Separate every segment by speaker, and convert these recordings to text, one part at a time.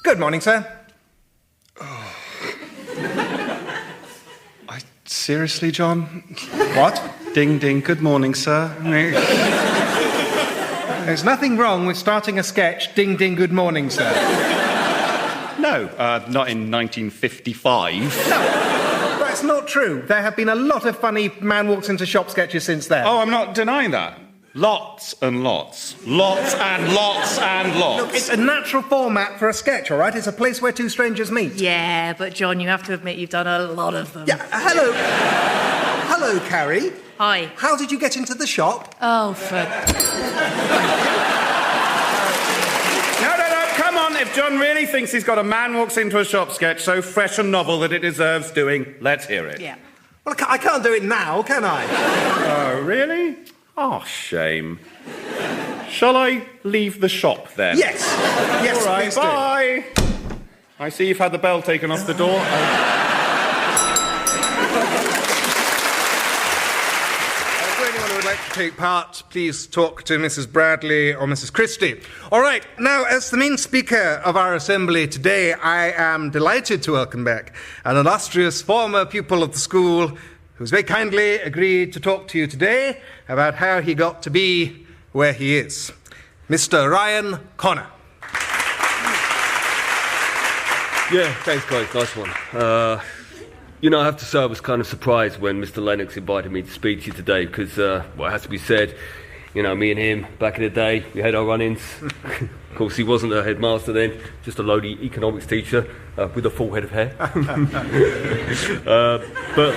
Speaker 1: Good morning, sir.
Speaker 2: Seriously, John?
Speaker 1: What?
Speaker 2: Ding, ding. Good morning, sir.
Speaker 1: There's nothing wrong with starting a sketch, ding, ding, good morning, sir.
Speaker 2: No, not in 1955.
Speaker 1: No, that's not true. There have been a lot of funny man walks into shop sketches since then.
Speaker 2: Oh, I'm not denying that. Lots and lots. Lots and lots and lots.
Speaker 1: Look, it's a natural format for a sketch, all right? It's a place where two strangers meet.
Speaker 3: Yeah, but John, you have to admit you've done a lot of them.
Speaker 1: Yeah, hello. Hello, Carrie.
Speaker 3: Hi.
Speaker 1: How did you get into the shop?
Speaker 3: Oh, for...
Speaker 2: No, come on. If John really thinks he's got a man walks into a shop sketch so fresh and novel that it deserves doing, let's hear it.
Speaker 3: Yeah.
Speaker 1: Well, I can't do it now, can I?
Speaker 2: Oh, really? Oh, shame. Shall I leave the shop then?
Speaker 1: Yes. Yes,
Speaker 2: all right,
Speaker 1: please do.
Speaker 2: bye. I see you've had the bell taken off the door.
Speaker 1: For anyone who would like to take part, please talk to Mrs. Bradley or Mrs. Christie. All right, now, as the main speaker of our assembly today, I am delighted to welcome back an illustrious former pupil of the school who's very kindly agreed to talk to you today about how he got to be where he is. Mr. Ryan Connor.
Speaker 4: Yeah, thanks, guys. Nice one. I have to say I was kind of surprised when Mr. Lennox invited me to speak to you today because, it has to be said, me and him, back in the day, we had our run-ins. Of course, he wasn't a headmaster then, just a lowly economics teacher with a full head of hair. But...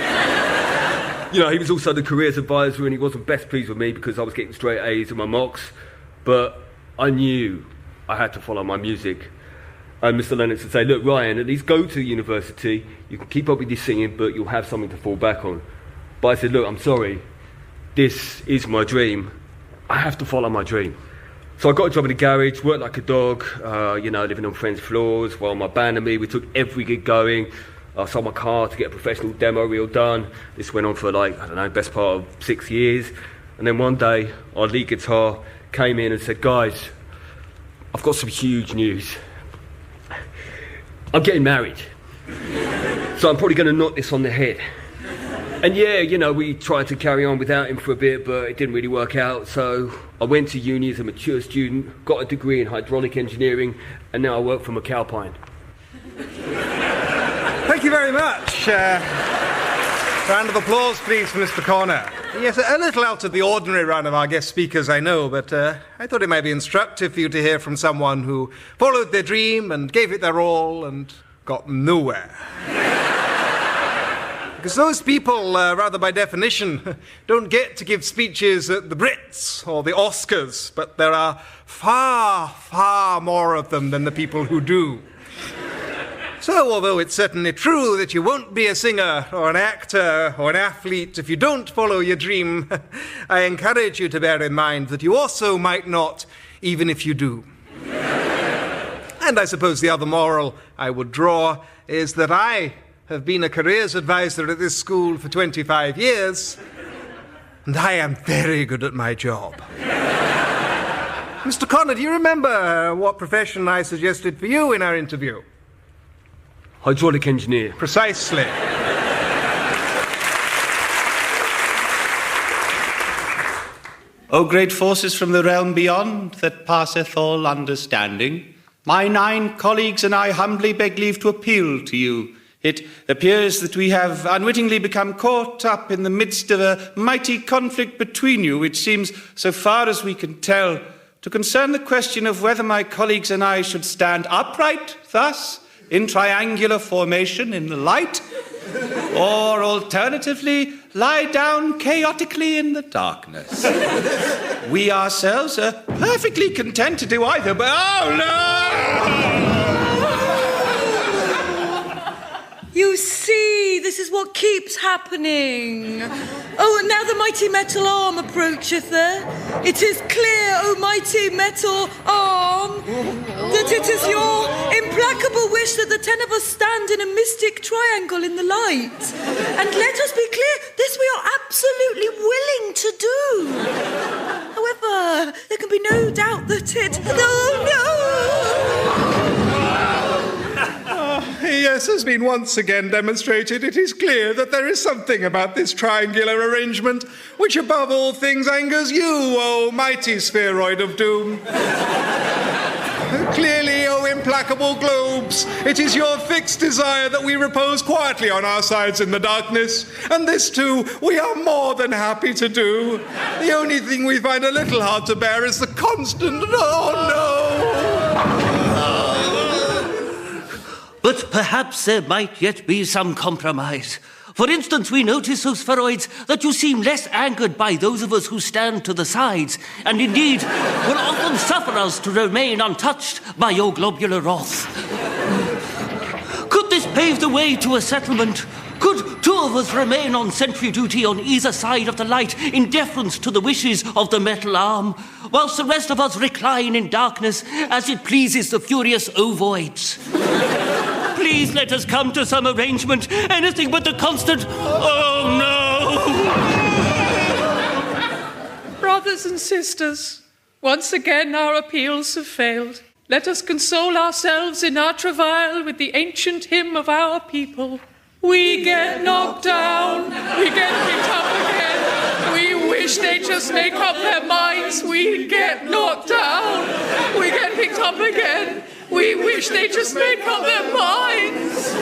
Speaker 4: he was also the careers advisor and he wasn't best pleased with me because I was getting straight A's in my mocks. But I knew I had to follow my music. And Mr. Lennox would say, look, Ryan, at least go to university. You can keep up with your singing, but you'll have something to fall back on. But I said, look, I'm sorry. This is my dream. I have to follow my dream. So I got a job in a garage, worked like a dog, living on friends' floors, while my band and me, we took every gig going. I sold my car to get a professional demo reel done. This went on for best part of 6 years. And then one day, our lead guitar came in and said, guys, I've got some huge news. I'm getting married. So I'm probably going to knock this on the head. And we tried to carry on without him for a bit, but it didn't really work out. So I went to uni as a mature student, got a degree in hydraulic engineering, and now I work for McAlpine.
Speaker 1: Thank you very much. Round of applause, please, for Mr. Connor. Yes, a little out of the ordinary run of our guest speakers, I know, but I thought it might be instructive for you to hear from someone who followed their dream and gave it their all and got nowhere. Because those people, rather by definition, don't get to give speeches at the Brits or the Oscars, but there are far, far more of them than the people who do. So, although it's certainly true that you won't be a singer or an actor or an athlete if you don't follow your dream, I encourage you to bear in mind that you also might not, even if you do. And I suppose the other moral I would draw is that I have been a careers advisor at this school for 25 years, and I am very good at my job. Mr. Connor, do you remember what profession I suggested for you in our interview?
Speaker 4: Hydraulic engineer.
Speaker 1: Precisely.
Speaker 5: O great forces from the realm beyond, that passeth all understanding, my 9 colleagues and I humbly beg leave to appeal to you. It appears that we have unwittingly become caught up in the midst of a mighty conflict between you, which seems, so far as we can tell, to concern the question of whether my colleagues and I should stand upright, thus, in triangular formation in the light, or alternatively lie down chaotically in the darkness. We ourselves are perfectly content to do either, but oh no!
Speaker 3: You see, this is what keeps happening. Oh, and now the mighty metal arm approacheth there. It is clear, O mighty metal arm, that it is your implacable wish that the 10 of us stand in a mystic triangle in the light. And let us be clear, this we are absolutely willing to do. However, there can be no doubt that it... Oh, no!
Speaker 1: has been once again demonstrated, it is clear that there is something about this triangular arrangement which above all things angers you, O mighty spheroid of doom. Clearly, O implacable globes, it is your fixed desire that we repose quietly on our sides in the darkness, and this too we are more than happy to do. The only thing we find a little hard to bear is the constant,
Speaker 6: But perhaps there might yet be some compromise. For instance, we notice, O spheroids, that you seem less angered by those of us who stand to the sides, and indeed will often suffer us to remain untouched by your globular wrath. Could this pave the way to a settlement? Could two of us remain on sentry duty on either side of the light in deference to the wishes of the metal arm, whilst the rest of us recline in darkness as it pleases the furious ovoids? Please let us come to some arrangement. Anything but the constant, oh no!
Speaker 7: Brothers and sisters, once again our appeals have failed. Let us console ourselves in our travail with the ancient hymn of our people. We get knocked down, we get picked up again. We wish they'd just make up their minds. We get knocked down, we get picked up again. We wish they'd just make up their minds.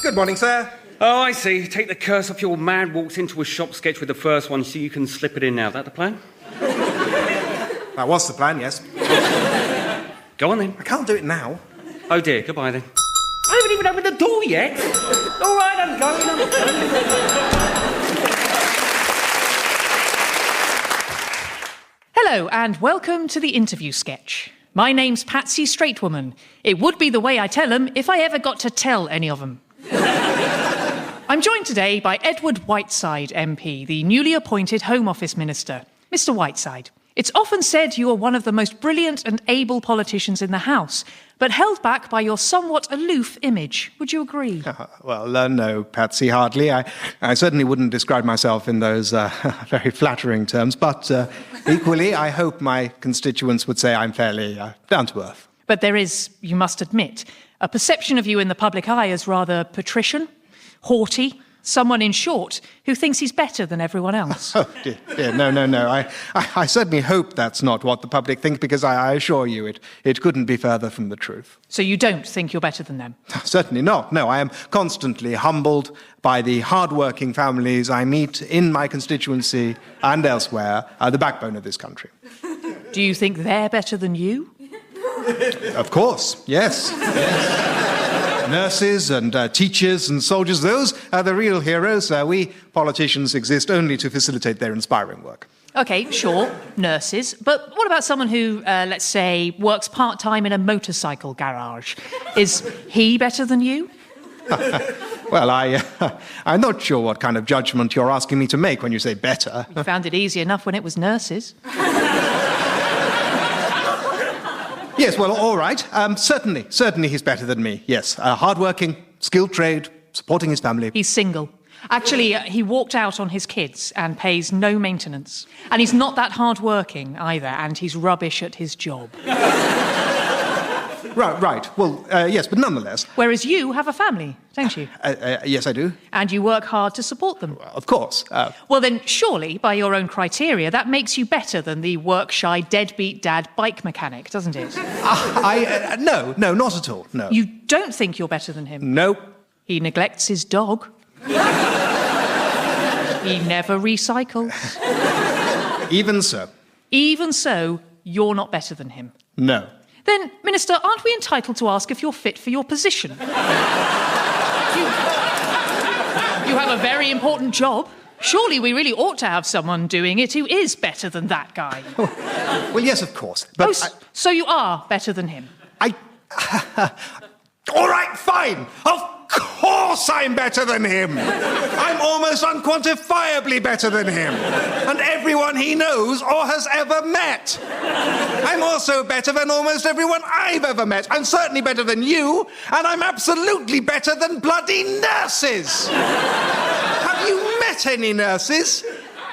Speaker 1: Good morning, sir.
Speaker 2: Oh, I see. Take the curse off your man walks into a shop sketch with the first one so you can slip it in now. That the plan?
Speaker 1: That was the plan, yes.
Speaker 2: Go on then.
Speaker 1: I can't do it now.
Speaker 2: Oh dear, goodbye then. I haven't even opened the door yet. All right, I'm going.
Speaker 8: Hello and welcome to the interview sketch. My name's Patsy Straightwoman. It would be the way I tell them if I ever got to tell any of them. I'm joined today by Edward Whiteside MP, the newly appointed Home Office Minister. Mr. Whiteside, it's often said you are one of the most brilliant and able politicians in the House, but held back by your somewhat aloof image. Would you agree?
Speaker 1: Well, no, Patsy, hardly. I certainly wouldn't describe myself in those very flattering terms, but equally, I hope my constituents would say I'm fairly down to earth.
Speaker 8: But there is, you must admit, a perception of you in the public eye as rather patrician, haughty, someone, in short, who thinks he's better than everyone else.
Speaker 1: Oh, dear. No. I certainly hope that's not what the public think, because I assure you it couldn't be further from the truth.
Speaker 8: So you don't think you're better than them?
Speaker 1: Certainly not. No, I am constantly humbled by the hard-working families I meet in my constituency and elsewhere, the backbone of this country.
Speaker 8: Do you think they're better than you?
Speaker 1: Of course, yes. Nurses and teachers and soldiers, those are the real heroes. We politicians exist only to facilitate their inspiring work.
Speaker 8: OK, sure, nurses. But what about someone who, let's say, works part-time in a motorcycle garage? Is he better than you?
Speaker 1: Well, I'm not sure what kind of judgment you're asking me to make when you say better.
Speaker 8: You found it easy enough when it was nurses.
Speaker 1: Yes, well, all right. Certainly he's better than me, yes. Hard-working, skilled trade, supporting his family.
Speaker 8: He's single. Actually, he walked out on his kids and pays no maintenance. And he's not that hard-working either, and he's rubbish at his job.
Speaker 1: Right. Well, yes, but nonetheless...
Speaker 8: Whereas you have a family, don't you?
Speaker 1: Yes, I do.
Speaker 8: And you work hard to support them.
Speaker 1: Of course.
Speaker 8: Well, then, surely, by your own criteria, that makes you better than the work-shy, deadbeat dad bike mechanic, doesn't it?
Speaker 1: No, not at all, no.
Speaker 8: You don't think you're better than him?
Speaker 1: No.
Speaker 8: He neglects his dog. He never recycles.
Speaker 1: Even so.
Speaker 8: Even so, you're not better than him?
Speaker 1: No.
Speaker 8: Then, Minister, aren't we entitled to ask if you're fit for your position? You have a very important job. Surely we really ought to have someone doing it who is better than that guy.
Speaker 1: Well, yes, of course. But
Speaker 8: so you are better than him?
Speaker 1: All right, fine. Of course I'm better than him. I'm almost unquantifiably better than him. And everyone he knows or has ever met. I'm also better than almost everyone I've ever met. I'm certainly better than you, and I'm absolutely better than bloody nurses. Have you met any nurses?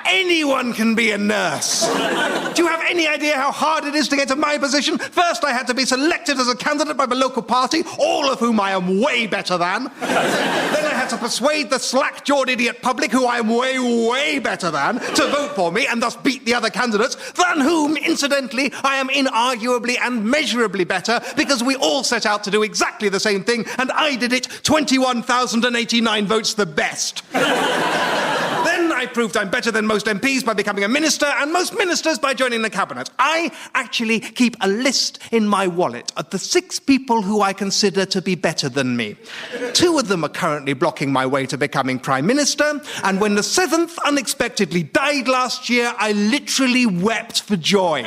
Speaker 1: anyone can be a nurse. Do you have any idea how hard it is to get to my position? First, I had to be selected as a candidate by my local party, all of whom I am way better than. Then I had to persuade the slack-jawed idiot public, who I am way, way better than, to vote for me and thus beat the other candidates, than whom, incidentally, I am inarguably and measurably better, because we all set out to do exactly the same thing, and I did it 21,089 votes the best. Then I proved I'm better than most MPs by becoming a minister, and most ministers by joining the cabinet. I actually keep a list in my wallet of the 6 people who I consider to be better than me. 2 of them are currently blocking my way to becoming Prime Minister, and when the 7th unexpectedly died last year, I literally wept for joy.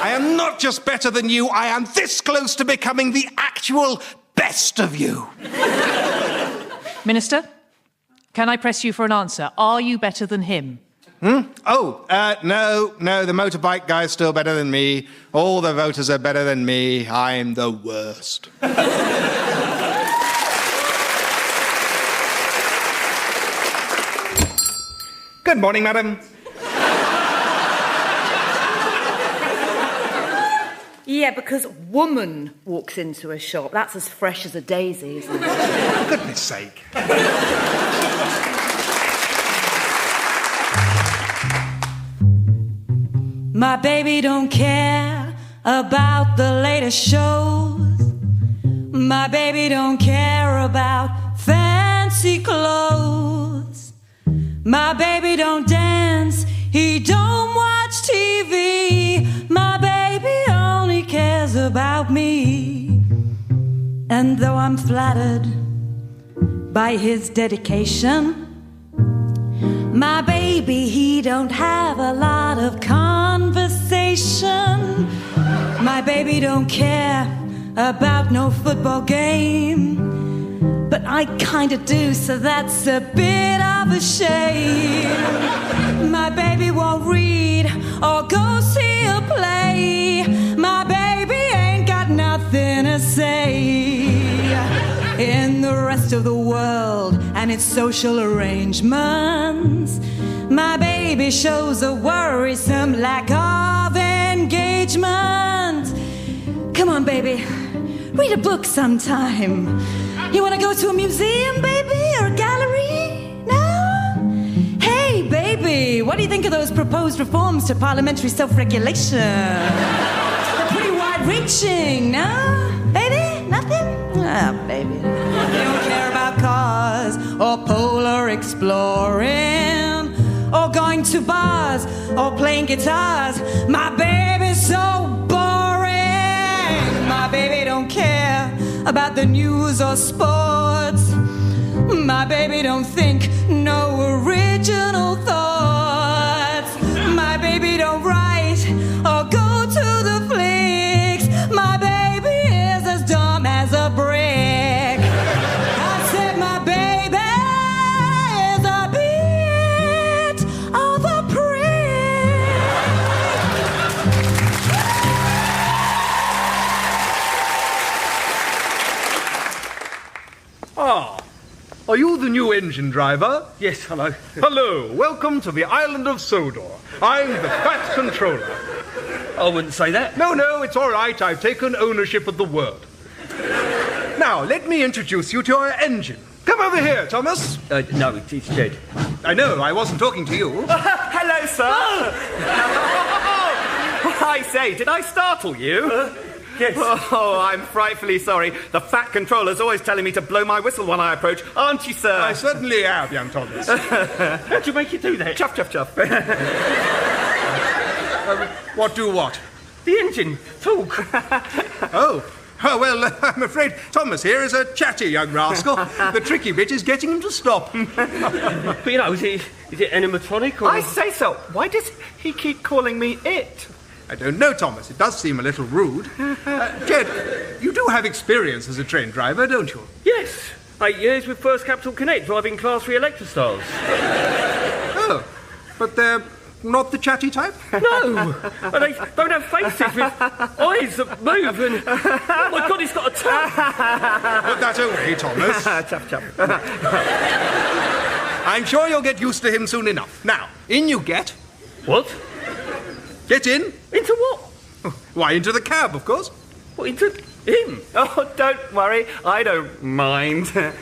Speaker 1: I am not just better than you, I am this close to becoming the actual best of you.
Speaker 8: Minister, can I press you for an answer? Are you better than him?
Speaker 1: No, the motorbike guy's still better than me. All the voters are better than me. I'm the worst. Good morning, madam.
Speaker 3: Yeah, because woman walks into a shop. That's as fresh as a daisy, isn't it?
Speaker 1: For goodness sake.
Speaker 3: My baby don't care about the latest shows. My baby don't care about fancy clothes. My baby don't dance, he don't watch TV. My baby only cares about me. And though I'm flattered by his dedication, my baby, he don't have a lot of conversation. My baby don't care about no football game, but I kinda do, so that's a bit of a shame. My baby won't read or go see a play. My baby ain't got nothing to say. In the rest of the world and its social arrangements, my baby shows a worrisome lack of engagement. Come on, baby, read a book sometime. You want to go to a museum, baby, or a gallery? No? Hey, baby, what do you think of those proposed reforms to parliamentary self-regulation? They're pretty wide-reaching, no? Baby, nothing? Ah, baby. You don't care about cars or polar exploring or going to bars or playing guitars. My baby's so boring. My baby don't care about the news or sports. My baby don't think no original thoughts. My baby don't write or go to the flicks. My baby is as dumb as a brick. I said my baby is a bit of a prick.
Speaker 1: Ah, are you the new engine driver?
Speaker 4: Yes, hello.
Speaker 1: Hello, welcome to the island of Sodor. I'm the Fat Controller.
Speaker 4: I wouldn't say that.
Speaker 1: No, it's all right. I've taken ownership of the world. Now, let me introduce you to our engine. Come over here, Thomas.
Speaker 4: No, it's dead.
Speaker 1: I know, I wasn't talking to you.
Speaker 9: Hello, sir. I say, did I startle you?
Speaker 4: Yes.
Speaker 9: Oh, I'm frightfully sorry. The Fat Controller's always telling me to blow my whistle when I approach, aren't you, sir?
Speaker 1: I certainly am, young Thomas.
Speaker 4: How'd you make you do that?
Speaker 9: Chuff, chuff, chuff.
Speaker 1: What do what?
Speaker 4: The engine. Talk.
Speaker 1: Oh, well, I'm afraid Thomas here is a chatty young rascal. The tricky bit is getting him to stop.
Speaker 4: But, you know, is it animatronic or...
Speaker 9: I say so. Why does he keep calling me it?
Speaker 1: I don't know, Thomas. It does seem a little rude. Jed, you do have experience as a train driver, don't you?
Speaker 4: Yes. 8 years with First Capital Connect, driving Class 3 Electrostars.
Speaker 1: Oh, but they're not the chatty type?
Speaker 4: No. They don't have faces with eyes that move and... Oh, my God, he's got a tongue.
Speaker 1: Put that away, Thomas.
Speaker 9: Chuff, chuff.
Speaker 1: I'm sure you'll get used to him soon enough. Now, in you get.
Speaker 4: What?
Speaker 1: Get in.
Speaker 4: Into what?
Speaker 1: Why, into the cab, of course.
Speaker 4: What, into him?
Speaker 9: Oh, don't worry. I don't mind.
Speaker 4: Yeah,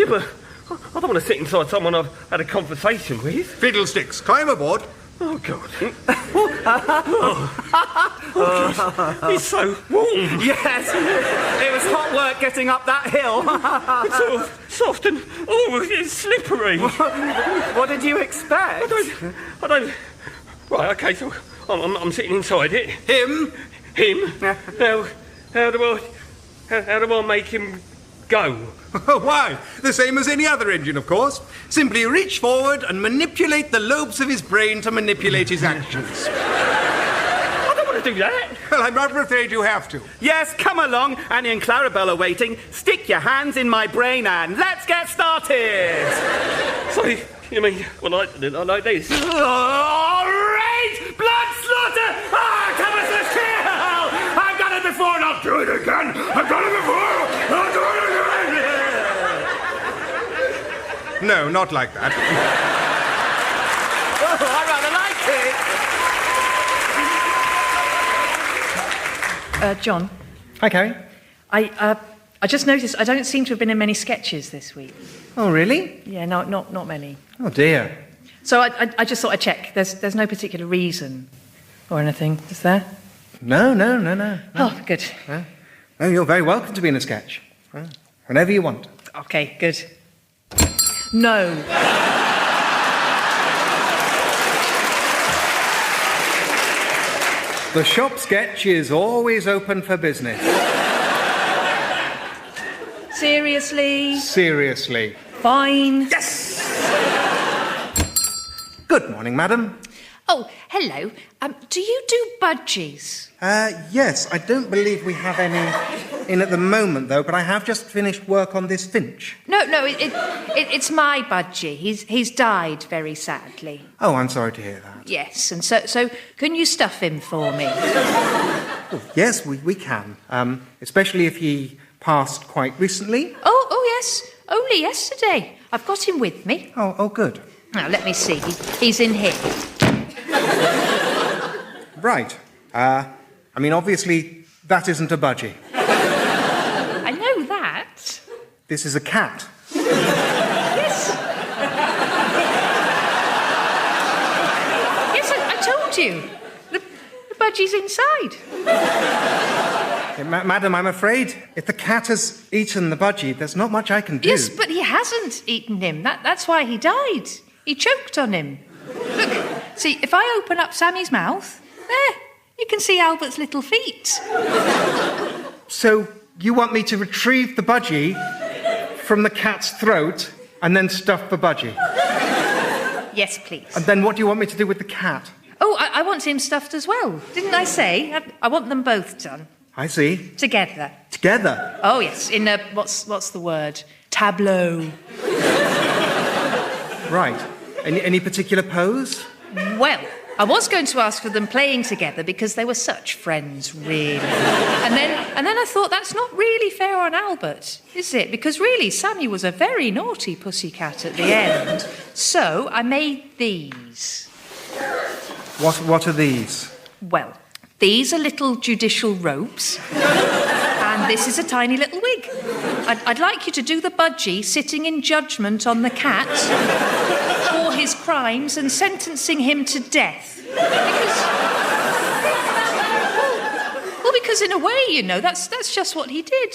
Speaker 4: but I don't want to sit inside someone I've had a conversation with.
Speaker 1: Fiddlesticks, climb aboard.
Speaker 4: Oh, God. God. He's so warm.
Speaker 9: Yes, it was hot work getting up that hill.
Speaker 4: It's sort of soft and, it's slippery.
Speaker 9: What did you expect?
Speaker 4: I don't... Right, OK, so I'm sitting inside it.
Speaker 1: Him?
Speaker 4: How do I make him go?
Speaker 1: Why? The same as any other engine, of course. Simply reach forward and manipulate the lobes of his brain to manipulate his actions.
Speaker 4: I don't want to do that.
Speaker 1: Well, I'm rather afraid you have to.
Speaker 9: Yes, come along. Annie and Clarabelle are waiting. Stick your hands in my brain and let's get started.
Speaker 4: Sorry, you mean, like this?
Speaker 9: Oh, rage! Blood slaughter! Ah, Thomas is kill! I've done it before and I'll do it again! I've done it before! I'll do it again!
Speaker 1: No, not like that.
Speaker 9: Oh, I rather like it.
Speaker 8: John.
Speaker 10: Hi, Carrie.
Speaker 8: I just noticed I don't seem to have been in many sketches this week.
Speaker 10: Oh, really?
Speaker 8: Yeah, no, not many.
Speaker 10: Oh, dear.
Speaker 8: So I just thought I'd check. There's no particular reason or anything, is there?
Speaker 10: No.
Speaker 8: Oh, good.
Speaker 10: No, you're very welcome to be in a sketch. Whenever you want.
Speaker 8: Okay, good. No.
Speaker 10: The shop sketch is always open for business.
Speaker 8: Seriously?
Speaker 10: Seriously.
Speaker 8: Fine.
Speaker 10: Yes! Good morning, madam.
Speaker 11: Oh, hello. Do you do budgies?
Speaker 10: Yes, I don't believe we have any in at the moment, though, but I have just finished work on this Finch.
Speaker 11: No, it's my budgie. He's died very sadly.
Speaker 10: Oh, I'm sorry to hear that.
Speaker 11: Yes, and so can you stuff him for me?
Speaker 10: Oh, yes, we can. Especially if he passed quite recently.
Speaker 11: Oh, yes. Only yesterday. I've got him with me.
Speaker 10: Oh, good.
Speaker 11: Now, let me see. He's in here.
Speaker 10: Right. Obviously, that isn't a budgie.
Speaker 11: I know that.
Speaker 10: This is a cat.
Speaker 11: Yes. Yes, I told you. The budgie's inside.
Speaker 10: Madam, I'm afraid if the cat has eaten the budgie, there's not much I can do.
Speaker 11: Yes, but he hasn't eaten him. That's why he died. He choked on him. Look, see, if I open up Sammy's mouth, there, you can see Albert's little feet.
Speaker 10: So you want me to retrieve the budgie from the cat's throat and then stuff the budgie?
Speaker 11: Yes, please.
Speaker 10: And then what do you want me to do with the cat?
Speaker 11: Oh, I want him stuffed as well. Didn't I say? I want them both done.
Speaker 10: I see.
Speaker 11: Together.
Speaker 10: Together?
Speaker 11: Oh, yes, in a, what's the word? Tableau.
Speaker 10: Right. Any particular pose?
Speaker 11: Well, I was going to ask for them playing together because they were such friends, really. And then I thought that's not really fair on Albert, is it? Because really, Sammy was a very naughty pussycat at the end. So I made these.
Speaker 10: What are these?
Speaker 11: Well, these are little judicial robes. And this is a tiny little wig. I'd like you to do the budgie sitting in judgment on the cat for his crimes and sentencing him to death. Because in a way, you know, that's just what he did.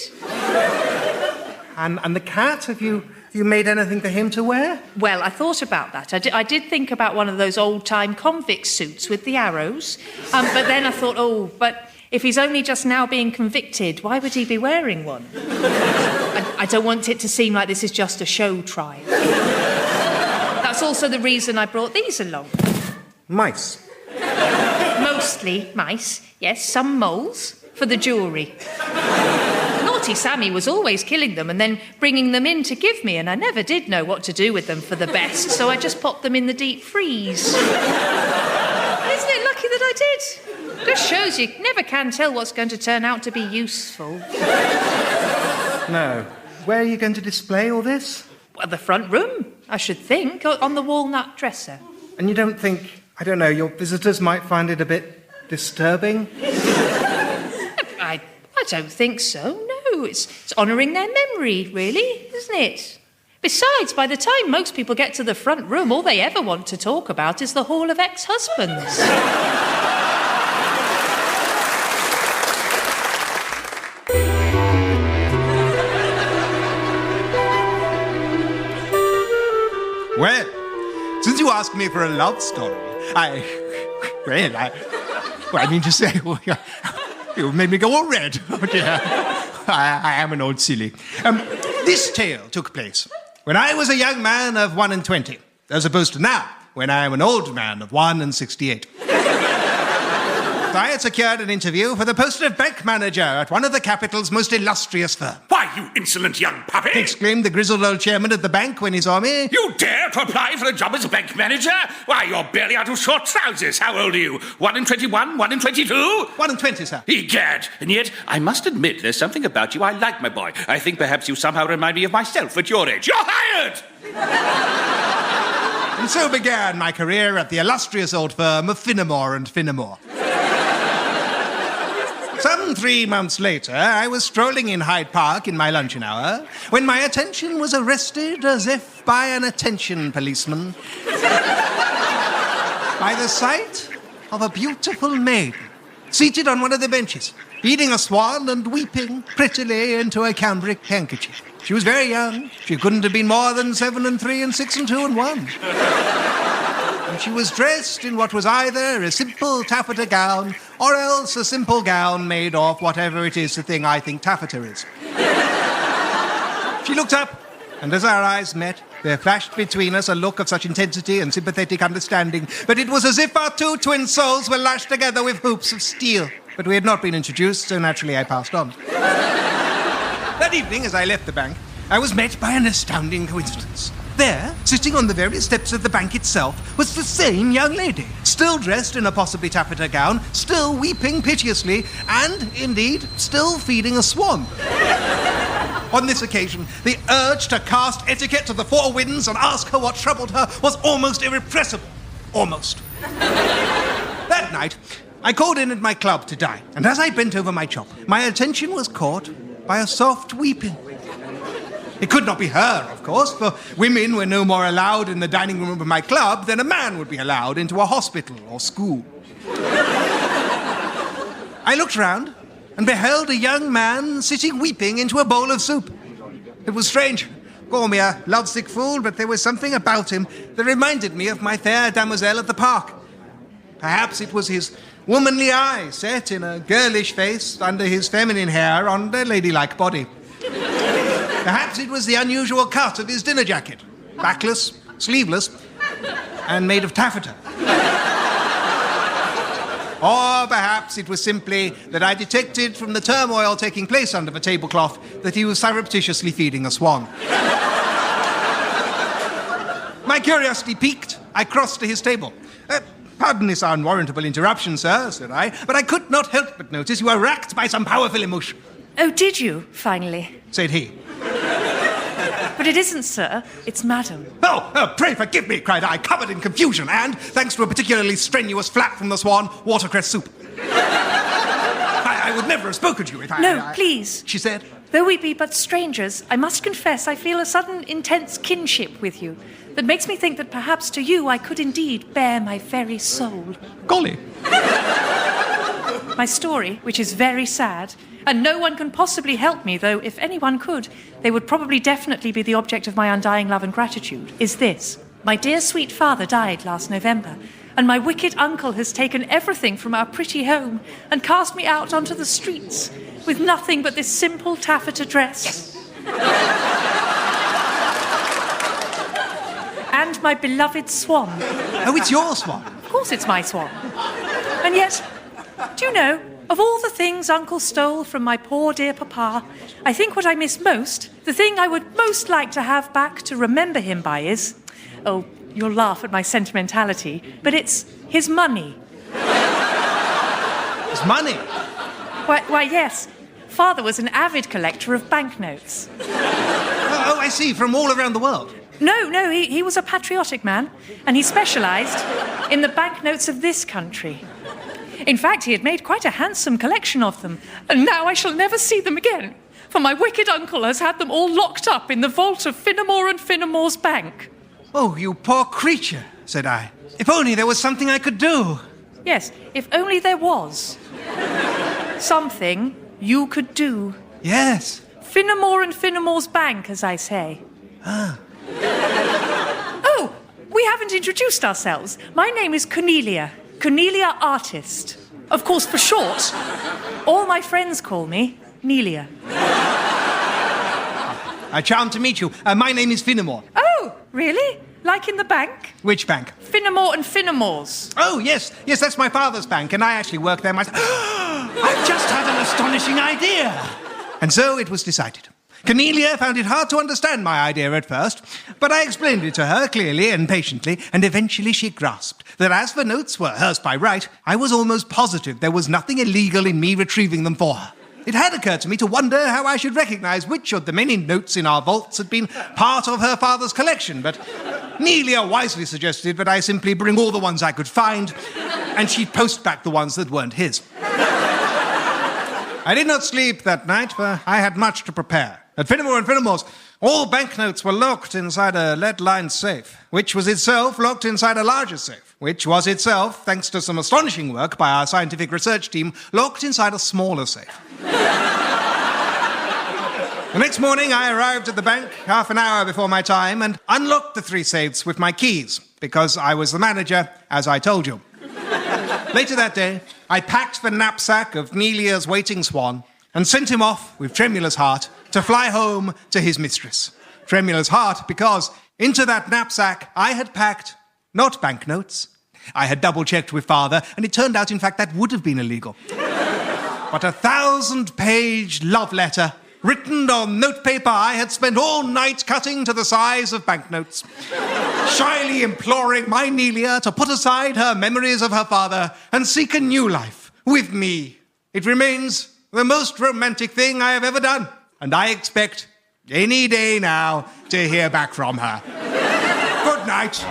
Speaker 10: And the cat, have you made anything for him to wear?
Speaker 11: Well, I thought about that. I did think about one of those old-time convict suits with the arrows. But then I thought, but if he's only just now being convicted, why would he be wearing one? I don't want it to seem like this is just a show trial. That's also the reason I brought these along.
Speaker 10: Mice.
Speaker 11: Mostly mice, yes, some moles, for the jewellery. Naughty Sammy was always killing them and then bringing them in to give me, and I never did know what to do with them for the best, so I just popped them in the deep freeze. Isn't it lucky that I did? Just shows you never can tell what's going to turn out to be useful.
Speaker 10: No. Where are you going to display all this?
Speaker 11: Well, the front room. I should think, on the walnut dresser.
Speaker 10: And you don't think, I don't know, your visitors might find it a bit disturbing?
Speaker 11: I don't think so, no. It's honouring their memory, really, isn't it? Besides, by the time most people get to the front room, all they ever want to talk about is the Hall of Ex-Husbands.
Speaker 1: Well, since you asked me for a love story, I mean to say, you made me go all red. Oh dear, I am an old silly. This tale took place when I was a young man of 21, as opposed to now, when I am an old man of 68. I had secured an interview for the post of bank manager at one of the capital's most illustrious firms.
Speaker 9: Why, you insolent young puppy!
Speaker 1: Exclaimed the grizzled old chairman of the bank when he saw me.
Speaker 9: You dare to apply for a job as a bank manager? Why, you're barely out of short trousers. How old are you? 1 in 21? 1 in 22?
Speaker 1: 1 in 20, sir.
Speaker 9: Egad! And yet, I must admit, there's something about you I like, my boy. I think perhaps you somehow remind me of myself at your age. You're hired!
Speaker 1: And so began my career at the illustrious old firm of Finnemore and Finnemore. Some 3 months later, I was strolling in Hyde Park in my luncheon hour when my attention was arrested as if by an attention policeman by the sight of a beautiful maiden seated on one of the benches, feeding a swan and weeping prettily into a cambric handkerchief. She was very young. She couldn't have been more than 7 and 3 and 6 and 2 and 1. And she was dressed in what was either a simple taffeta gown or else a simple gown made of whatever it is the thing I think taffeta is. She looked up, and as our eyes met, there flashed between us a look of such intensity and sympathetic understanding that it was as if our two twin souls were lashed together with hoops of steel. But we had not been introduced, so naturally I passed on. That evening, as I left the bank, I was met by an astounding coincidence. There, sitting on the very steps of the bank itself, was the same young lady, still dressed in a possibly taffeta gown, still weeping piteously, and, indeed, still feeding a swan. On this occasion, the urge to cast etiquette to the four winds and ask her what troubled her was almost irrepressible. Almost. That night, I called in at my club to dine, and as I bent over my chop, my attention was caught by a soft weeping. It could not be her, of course, for women were no more allowed in the dining room of my club than a man would be allowed into a hospital or school. I looked round and beheld a young man sitting weeping into a bowl of soup. It was strange. Call me a lovesick fool, but there was something about him that reminded me of my fair damoiselle at the park. Perhaps it was his womanly eyes set in a girlish face under his feminine hair on a ladylike body. Perhaps it was the unusual cut of his dinner jacket, backless, sleeveless, and made of taffeta. Or perhaps it was simply that I detected from the turmoil taking place under the tablecloth that he was surreptitiously feeding a swan. My curiosity piqued, I crossed to his table. Pardon this unwarrantable interruption, sir, said I, but I could not help but notice you were racked by some powerful emotion.
Speaker 11: Oh, did you, finally?
Speaker 1: Said he.
Speaker 11: But it isn't, sir. It's madam.
Speaker 1: Oh, pray forgive me, cried I, covered in confusion, and, thanks to a particularly strenuous flap from the swan, watercress soup. I would never have spoken to you if I...
Speaker 11: No, please.
Speaker 1: She said.
Speaker 11: Though we be but strangers, I must confess I feel a sudden intense kinship with you that makes me think that perhaps to you I could indeed bear my very soul.
Speaker 1: Golly.
Speaker 11: My story, which is very sad, and no one can possibly help me, though if anyone could, they would probably definitely be the object of my undying love and gratitude, is this. My dear sweet father died last November, and my wicked uncle has taken everything from our pretty home and cast me out onto the streets with nothing but this simple taffeta dress. And my beloved swan.
Speaker 1: Oh, it's your swan?
Speaker 11: Of course it's my swan. And yet, do you know, of all the things Uncle stole from my poor dear papa, I think what I miss most, the thing I would most like to have back to remember him by is, oh, you'll laugh at my sentimentality, but it's his money.
Speaker 1: His money?
Speaker 11: Why, yes. Father was an avid collector of banknotes.
Speaker 1: Oh, I see, from all around the world.
Speaker 8: No, he was a patriotic man, and he specialised in the banknotes of this country. In fact, he had made quite a handsome collection of them, and now I shall never see them again, for my wicked uncle has had them all locked up in the vault of Finnemore and Finnemore's bank.
Speaker 10: Oh, you poor creature, said I. If only there was something I could do.
Speaker 8: Yes, if only there was something you could do.
Speaker 10: Yes.
Speaker 8: Finnemore and Finnemore's bank, as I say.
Speaker 10: Ah.
Speaker 8: Oh, we haven't introduced ourselves. My name is Cornelia Artist. Of course, for short, all my friends call me Nelia.
Speaker 10: Charmed to meet you. My name is Finnemore.
Speaker 8: Oh, really? Like in the bank?
Speaker 10: Which bank?
Speaker 8: Finnemore and Finnemore's.
Speaker 10: Oh, yes, that's my father's bank, and I actually work there myself. I've just had an astonishing idea. And so it was decided. Cornelia found it hard to understand my idea at first, but I explained it to her clearly and patiently, and eventually she grasped that as the notes were hers by right, I was almost positive there was nothing illegal in me retrieving them for her. It had occurred to me to wonder how I should recognise which of the many notes in our vaults had been part of her father's collection, but Nelia wisely suggested that I simply bring all the ones I could find, and she'd post back the ones that weren't his. I did not sleep that night, for I had much to prepare. At Finnemore and Finnemore's, all banknotes were locked inside a lead-lined safe, which was itself locked inside a larger safe, which was itself, thanks to some astonishing work by our scientific research team, locked inside a smaller safe. The next morning, I arrived at the bank half an hour before my time and unlocked the 3 safes with my keys, because I was the manager, as I told you. Later that day, I packed the knapsack of Nelia's waiting swan and sent him off with tremulous heart to fly home to his mistress. Tremulous heart because into that knapsack I had packed not banknotes. I had double-checked with father, and it turned out, in fact, that would have been illegal. But a 1,000-page love letter written on notepaper I had spent all night cutting to the size of banknotes, shyly imploring my Nelia to put aside her memories of her father and seek a new life with me. It remains the most romantic thing I have ever done, and I expect any day now to hear back from her. Good night.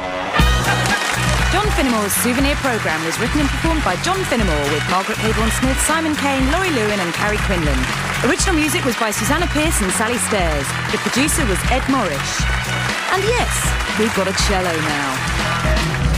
Speaker 12: John Finnemore's Souvenir programme was written and performed by John Finnemore with Margaret Cabourn-Smith, Simon Kane, Lawry, Lewin and Carrie Quinlan. Original music was by Susanna Pearce and Sally Stairs. The producer was Ed Morrish. And yes, we've got a cello now.